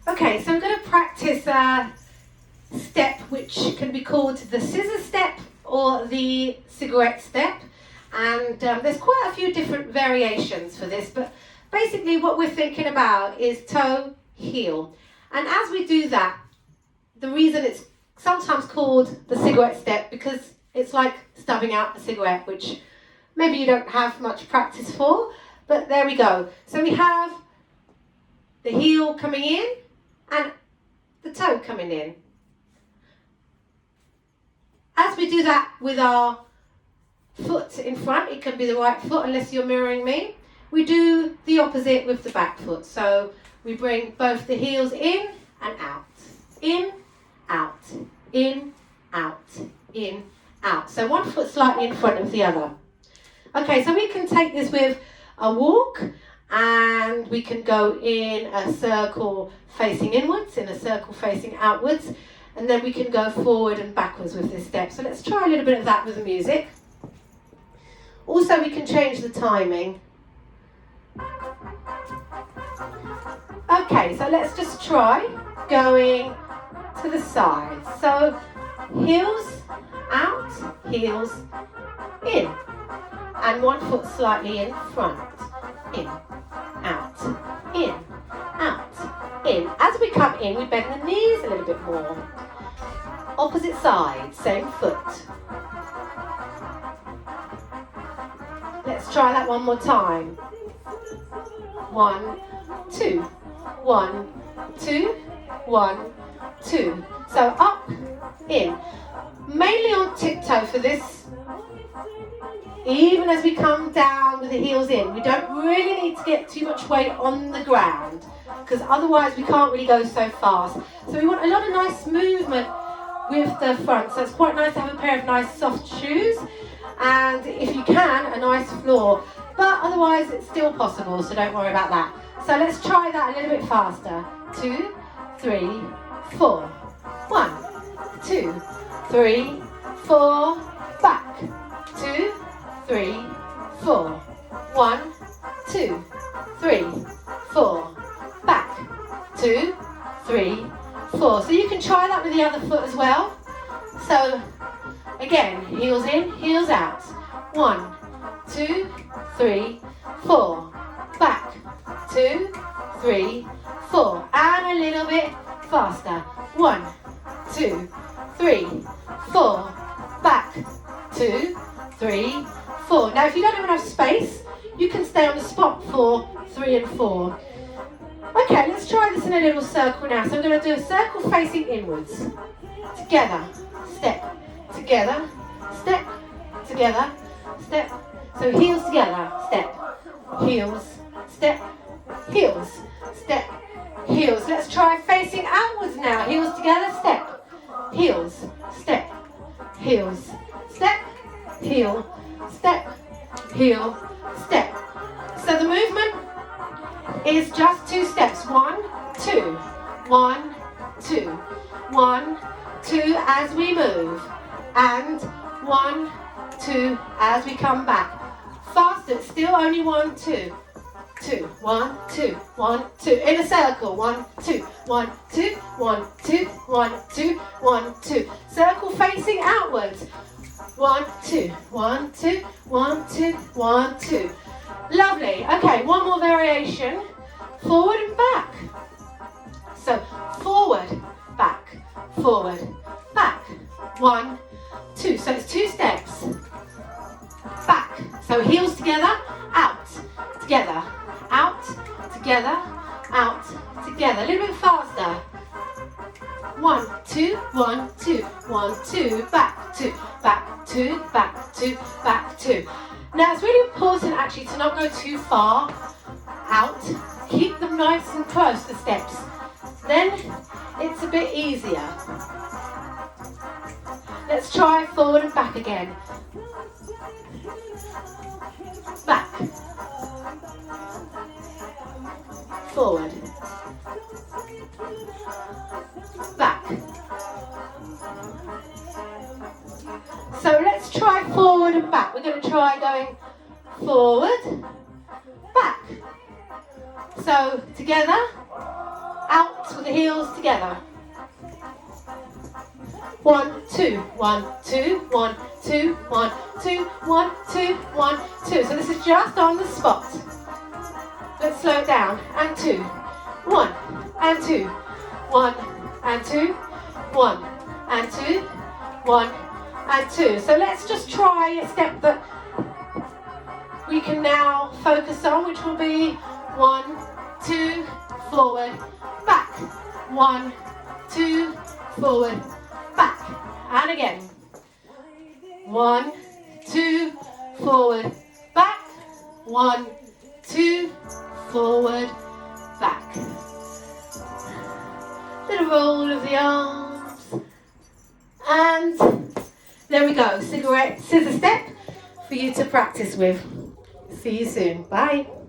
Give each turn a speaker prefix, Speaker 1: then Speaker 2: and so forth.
Speaker 1: Okay, so I'm going to practice a step which can be called the scissor step or the cigarette step, and there's quite a few different variations for this, but basically what we're thinking about is toe, heel, and as we do that, the reason it's sometimes called the cigarette step because it's like stubbing out a cigarette, which maybe you don't have much practice for, but there we go. So we have the heel coming in and the toe coming in. As we do that with our foot in front, it can be the right foot unless you're mirroring me, we do the opposite with the back foot. So we bring both the heels in and out, in, out, in, out, in, out. So one foot slightly in front of the other. Okay, so we can take this with a walk, and we can go in a circle facing inwards, in a circle facing outwards, and then we can go forward and backwards with this step. So let's try a little bit of that with the music. Also, we can change the timing. Okay, so let's just try going to the side. So heels out, heels in, and one foot slightly in front, in, out, in, out, in. As we come in, we bend the knees a little bit more. Opposite side, same foot. Let's try that one more time. 1, 2, 1, 2, 1, 2. So up, in. Mainly on tiptoe for this. Even as we come down with the heels in, we don't really need to get too much weight on the ground because otherwise we can't really go so fast. So we want a lot of nice movement with the front. So it's quite nice to have a pair of nice soft shoes, and if you can, a nice floor. But otherwise it's still possible, so don't worry about that. So let's try that a little bit faster. 2, 3, 4. 1, 2, 3, 4. Back. 2, 3, 4. 1, 2, 3, 4. Back. 2, 3, 4. So you can try that with the other foot as well. So again, heels in, heels out. 1, 2, 3, 4. Back. 2, 3, 4. And a little bit faster. 1, 2, 3, 4. Back. 2, 3, 4. Now if you don't have enough space, you can stay on the spot for 3 and 4. Okay, let's try this in a little circle now. So we're going to do a circle facing inwards. Together, step, together, step, together, step. So heels together, step, heels, step, heels, step, heels. Let's try facing outwards now. Heels together, step, heels, step, heels, step, heel, step, heel, step. So the movement is just 2 steps. 1, 2, 1, 2, 1, 2 as we move, and 1, 2 as we come back. Faster, still only 1, 2. 2, 1, 2, 1, 2. In a circle. 1, 2, 1, 2, 1, 2, 1, 2, 1, 2. Circle facing outwards. 1, 2, 1, 2, 1, 2, 1, 2. Lovely. Okay, one more variation. Forward and back. So forward, back, forward, back. 1, 2. So it's 2 steps. Back. So heels together, out, together, out, together, out, together. A little bit faster. 1, 2, 1, 2, 1, 2, back, 2, back, 2, back, 2, back, 2. Now it's really important actually to not go too far out. Keep them nice and close, the steps. Then it's a bit easier. Let's try forward and back again. Back. Forward. Back. So let's try forward and back. We're going to try going forward, back. So together, out with the heels together. 1, 2, 1, 2, 1, 2, 1, 2, 1, 2, 1, 2. So this is just on the spot. Let's slow it down. And 2, 1, and 2, 1, and 2, 1, and 2, 1, and 2. So let's just try a step that we can now focus on, which will be 1, 2, forward, back. 1, 2, forward, back. And again. 1, 2, forward, back. 1, 2, forward, back. Little roll of the arms. And there we go. Cigarette scissor step for you to practice with. See you soon. Bye.